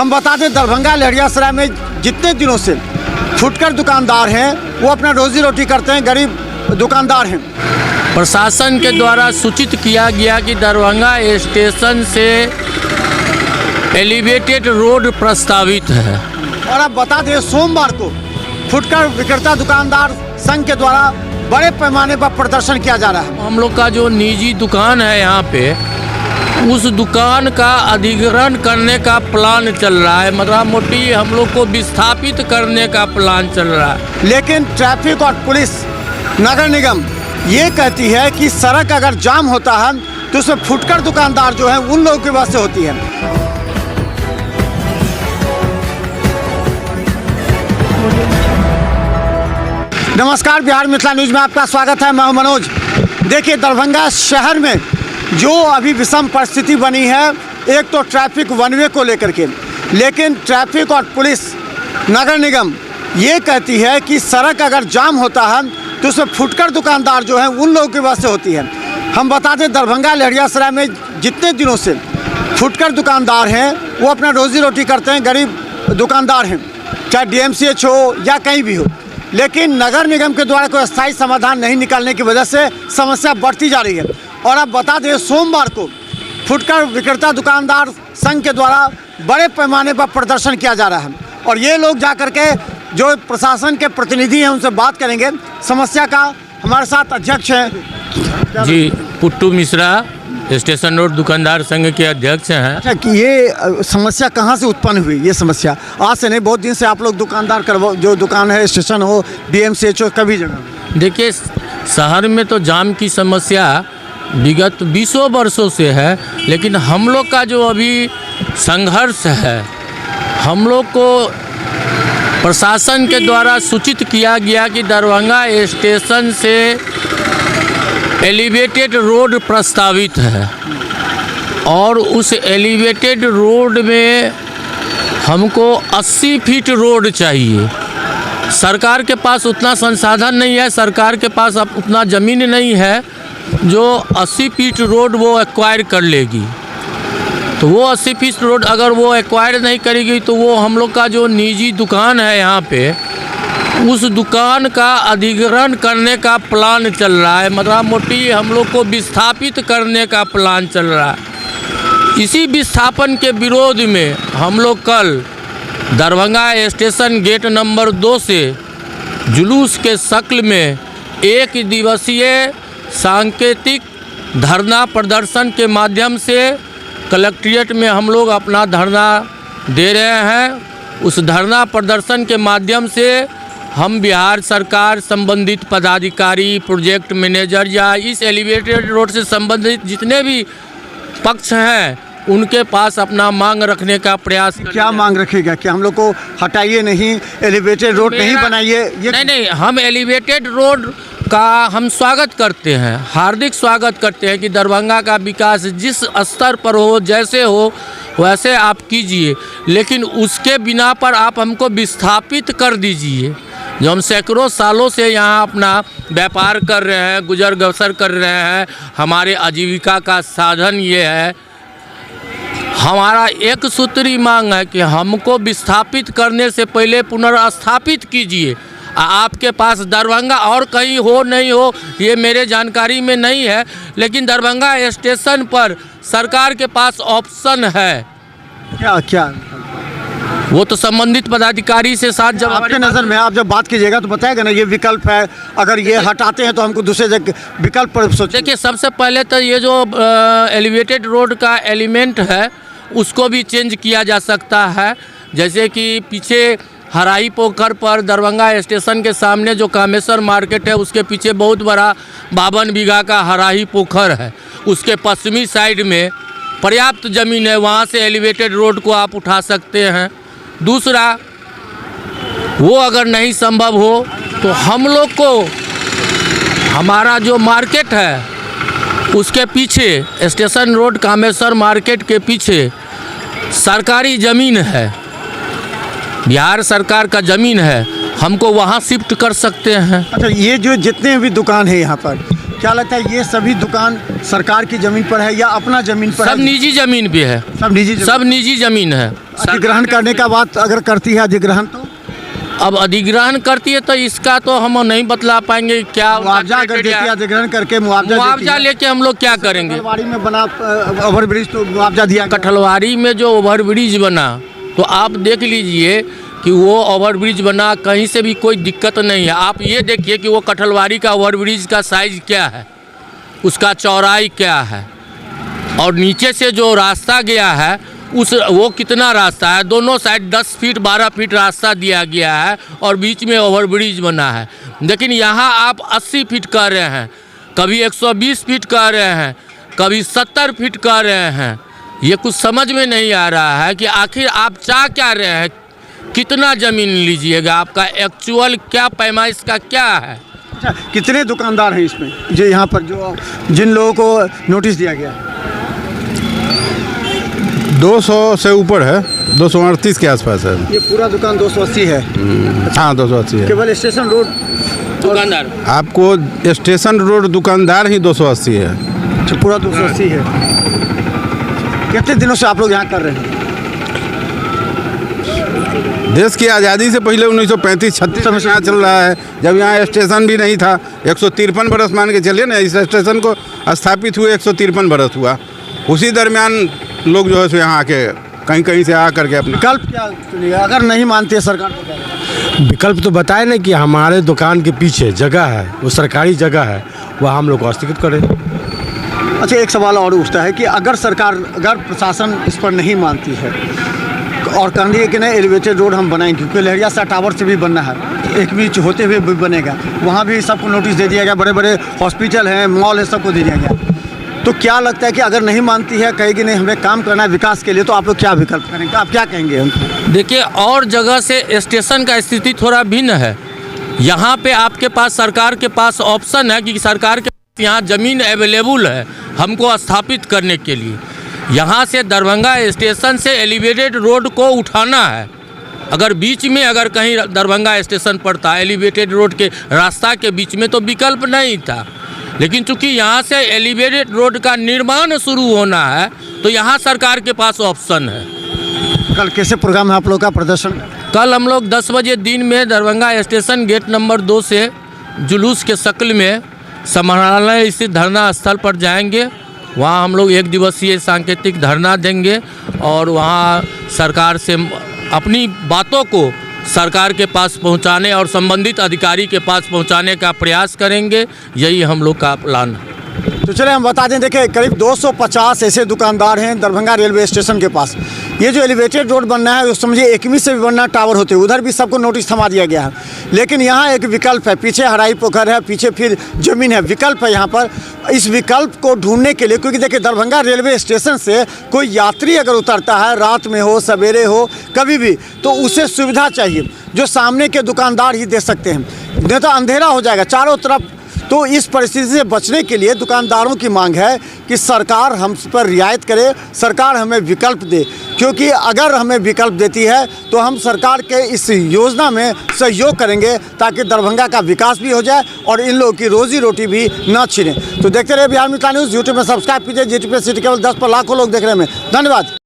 हम बता दें दरभंगा लहरियासराय में जितने दिनों से फुटकर दुकानदार हैं वो अपना रोजी रोटी करते हैं, गरीब दुकानदार हैं। प्रशासन के द्वारा सूचित किया गया कि दरभंगा स्टेशन से एलिवेटेड रोड प्रस्तावित है। और अब बता दें सोमवार को फुटकर विक्रेता दुकानदार संघ के द्वारा बड़े पैमाने पर प्रदर्शन किया जा रहा है। हम लोग का जो निजी दुकान है यहाँ पे, उस दुकान का अधिग्रहण करने का प्लान चल रहा है। मतलब मोटी हम लोग को विस्थापित करने का प्लान चल रहा है। लेकिन ट्रैफिक और पुलिस नगर निगम ये कहती है कि सड़क अगर जाम होता है तो उसमें फुटकर दुकानदार जो है उन लोगों की वजह से होती है। नमस्कार, बिहार मिथिला न्यूज में आपका स्वागत है। मैं हूं मनोज। देखिए, दरभंगा शहर में जो अभी विषम परिस्थिति बनी है, एक तो ट्रैफिक वन वे को लेकर के, लेकिन ट्रैफिक और पुलिस नगर निगम ये कहती है कि सड़क अगर जाम होता है तो उसमें फुटकर दुकानदार जो है उन लोगों की वजह से होती है। हम बता दें दरभंगा लहरियासराय में जितने दिनों से फुटकर दुकानदार हैं वो अपना रोजी रोटी करते हैं, गरीब दुकानदार हैं, चाहे DMCH हो या कहीं भी हो। लेकिन नगर निगम के द्वारा कोई स्थायी समाधान नहीं निकालने की वजह से समस्या बढ़ती जा रही है। और अब बता दें सोमवार को फुटकर विक्रेता दुकानदार संघ के द्वारा बड़े पैमाने पर प्रदर्शन किया जा रहा है। और ये लोग जाकर के जो प्रशासन के प्रतिनिधि हैं उनसे बात करेंगे। समस्या का हमारे साथ अध्यक्ष हैं जी, पुट्टू मिश्रा, स्टेशन रोड दुकानदार संघ के अध्यक्ष हैं। अच्छा, कि ये समस्या कहाँ से उत्पन्न हुई? ये समस्या आज से नहीं, बहुत दिन से आप लोग दुकानदार करवा, जो दुकान है स्टेशन हो, DMCH हो, कभी जगह। देखिए, शहर में तो जाम की समस्या विगत 20 वर्षों से है, लेकिन हम लोग का जो अभी संघर्ष है, हम लोग को प्रशासन के द्वारा सूचित किया गया कि दरभंगा स्टेशन से एलिवेटेड रोड प्रस्तावित है और उस एलिवेटेड रोड में हमको 80 फीट रोड चाहिए। सरकार के पास उतना संसाधन नहीं है, सरकार के पास अब उतना ज़मीन नहीं है जो 80 फीट रोड वो एक्वायर कर लेगी। तो वो 80 फीट रोड अगर वो एक्वायर नहीं करेगी तो वो हम लोग का जो निजी दुकान है यहाँ पे, उस दुकान का अधिग्रहण करने का प्लान चल रहा है। मतलब मोटी हम लोग को विस्थापित करने का प्लान चल रहा है। इसी विस्थापन के विरोध में हम लोग कल दरभंगा स्टेशन गेट नंबर 2 से जुलूस के शक्ल में 1 दिवसीय सांकेतिक धरना प्रदर्शन के माध्यम से कलेक्ट्रेट में हम लोग अपना धरना दे रहे हैं। उस धरना प्रदर्शन के माध्यम से हम बिहार सरकार, संबंधित पदाधिकारी, प्रोजेक्ट मैनेजर या इस एलिवेटेड रोड से संबंधित जितने भी पक्ष हैं उनके पास अपना मांग रखने का प्रयास। क्या मांग रखेगा? कि हम लोग को हटाइए नहीं, एलिवेटेड रोड नहीं बनाइए? नहीं, हम एलिवेटेड रोड का हम स्वागत करते हैं, हार्दिक स्वागत करते हैं कि दरभंगा का विकास जिस स्तर पर हो, जैसे हो वैसे आप कीजिए, लेकिन उसके बिना पर आप हमको विस्थापित कर दीजिए। जो हम सैकड़ों सालों से यहाँ अपना व्यापार कर रहे हैं, गुजर बसर कर रहे हैं, हमारे आजीविका का साधन ये है। हमारा एक सूत्री मांग है कि हमको विस्थापित करने से पहले पुनर्स्थापित कीजिए। आपके पास दरभंगा और कहीं हो नहीं हो ये मेरे जानकारी में नहीं है, लेकिन दरभंगा स्टेशन पर सरकार के पास ऑप्शन है। क्या वो तो संबंधित पदाधिकारी से साथ जब आपके नज़र में आप जब बात कीजिएगा तो बताएगा ना ये विकल्प है, अगर ये हटाते हैं तो हमको दूसरे जगह विकल्प पर सोचिए। देखिए, सबसे पहले तो ये जो एलिवेटेड रोड का एलिमेंट है उसको भी चेंज किया जा सकता है। जैसे कि पीछे हराही पोखर पर दरभंगा स्टेशन के सामने जो कामेश्वर मार्केट है उसके पीछे बहुत बड़ा 52 बीघा का हराही पोखर है। उसके पश्चिमी साइड में पर्याप्त ज़मीन है, वहाँ से एलिवेटेड रोड को आप उठा सकते हैं। दूसरा, वो अगर नहीं संभव हो तो हम लोग को हमारा जो मार्केट है उसके पीछे स्टेशन रोड कामेश्वर मार्केट के पीछे सरकारी ज़मीन है, बिहार सरकार का ज़मीन है, हमको वहाँ शिफ्ट कर सकते हैं। अच्छा, ये जो जितने भी दुकान है यहाँ पर, क्या लगता है ये सभी दुकान सरकार की जमीन पर है या अपना जमीन पर सब है? निजी जमीन पे है, सब निजी जमीन। सब निजी जमीन है। अधिग्रहण करने का बात अगर करती है अधिग्रहण तो अब अधिग्रहण करती है तो इसका तो हम नहीं बतला पाएंगे क्या मुआवजा अगर देती है, अधिग्रहण करके मुआवजा लेके हम लोग क्या करेंगे। कठलवाड़ी में बना ओवरब्रिज तो मुआवजा दिया गया। कठलवाड़ी में जो ओवरब्रिज बना तो आप देख लीजिए कि वो ओवरब्रिज बना, कहीं से भी कोई दिक्कत नहीं है। आप ये देखिए कि वो कठलवाड़ी का ओवरब्रिज का साइज़ क्या है, उसका चौड़ाई क्या है, और नीचे से जो रास्ता गया है वो कितना रास्ता है। दोनों साइड 10 फीट 12 फीट रास्ता दिया गया है और बीच में ओवरब्रिज बना है। लेकिन यहाँ आप 80 फीट कह रहे हैं, कभी 120 फीट कह रहे हैं, कभी 70 फीट कह रहे हैं। ये कुछ समझ में नहीं आ रहा है कि आखिर आप चाह क्या रहे हैं, कितना ज़मीन लीजिएगा, आपका एक्चुअल क्या पैमाइश का क्या है। अच्छा, कितने दुकानदार हैं इसमें जो यहाँ पर जो जिन लोगों को नोटिस दिया गया? 200 से ऊपर है, 238 के आसपास है। ये पूरा दुकान 280 है? हाँ 280 है। केवल स्टेशन रोड दुकानदार आपको स्टेशन रोड दुकानदार ही 280 है। अच्छा, पूरा 280 है। कितने दिनों से आप लोग यहाँ कर रहे हैं? देश की आज़ादी से पहले 1935-36 में यहाँ चल रहा है, जब यहाँ स्टेशन भी नहीं था। 153 बरस मान के चलिए ना, इस स्टेशन को स्थापित हुए 153 बरस हुआ। उसी दरमियान लोग जो है सो यहाँ आके कहीं कहीं से आ करके अपना विकल्प क्या चुनेगा अगर नहीं मानती है सरकार तो क्या करें? विकल्प तो बताए ना कि हमारे दुकान के पीछे जगह है, वो सरकारी जगह है, वह हम लोग को हस्तगत करें। अच्छा, एक सवाल और उठता है कि अगर प्रशासन इस पर नहीं मानती है और कह रही है कि नहीं एलिवेटेड रोड हम बनाएंगे, क्योंकि लहरिया सा टावर से भी बनना है, एक बीच होते हुए भी बनेगा, वहाँ भी सबको नोटिस दे दिया गया, बड़े बड़े हॉस्पिटल हैं, मॉल है, सबको दे दिया गया। तो क्या लगता है कि अगर नहीं मानती है, कहेगी नहीं हमें काम करना है विकास के लिए, तो आप लोग क्या विकल्प करेंगे, आप क्या कहेंगे उनको? देखिए, और जगह से स्टेशन का स्थिति थोड़ा भिन्न है। यहाँ पे आपके पास सरकार के पास ऑप्शन है कि सरकार के पास यहाँ ज़मीन अवेलेबल है हमको स्थापित करने के लिए। यहाँ से दरभंगा स्टेशन से एलिवेटेड रोड को उठाना है। अगर बीच में अगर कहीं दरभंगा स्टेशन पड़ता एलिवेटेड रोड के रास्ता के बीच में तो विकल्प नहीं था, लेकिन चूंकि यहाँ से एलिवेटेड रोड का निर्माण शुरू होना है तो यहाँ सरकार के पास ऑप्शन है। कल कैसे प्रोग्राम है आप लोग का प्रदर्शन? कल हम लोग 10 बजे दिन में दरभंगा स्टेशन गेट नंबर 2 से जुलूस के शक्ल में समाहरणालय स्थित धरना स्थल पर जाएंगे। वहाँ हम लोग 1 दिवसीय सांकेतिक धरना देंगे और वहाँ सरकार से अपनी बातों को सरकार के पास पहुंचाने और संबंधित अधिकारी के पास पहुंचाने का प्रयास करेंगे। यही हम लोग का प्लान है। तो चले हम बता दें, देखिए करीब 250 ऐसे दुकानदार हैं दरभंगा रेलवे स्टेशन के पास। ये जो एलिवेटेड रोड बनना है, उस समझिए 21 से भी बनना टावर होते, उधर भी सबको नोटिस थमा दिया गया है। लेकिन यहाँ एक विकल्प है, पीछे हराई पोखर है, पीछे फिर ज़मीन है, विकल्प है यहाँ पर। इस विकल्प को ढूंढने के लिए, क्योंकि देखिए दरभंगा रेलवे स्टेशन से कोई यात्री अगर उतरता है, रात में हो सवेरे हो कभी भी, तो उसे सुविधा चाहिए जो सामने के दुकानदार ही दे सकते हैं, नहीं तो अंधेरा हो जाएगा चारों तरफ। तो इस परिस्थिति से बचने के लिए दुकानदारों की मांग है कि सरकार हम पर रियायत करे, सरकार हमें विकल्प दे, क्योंकि अगर हमें विकल्प देती है तो हम सरकार के इस योजना में सहयोग करेंगे ताकि दरभंगा का विकास भी हो जाए और इन लोगों की रोजी रोटी भी न छिने। तो देखते रहिए बिहार मित्र न्यूज़। यूट्यूब में सब्सक्राइब कीजिए, GT पे सिटी केवल 10 पर लाखों लोग देख रहे हैं। धन्यवाद।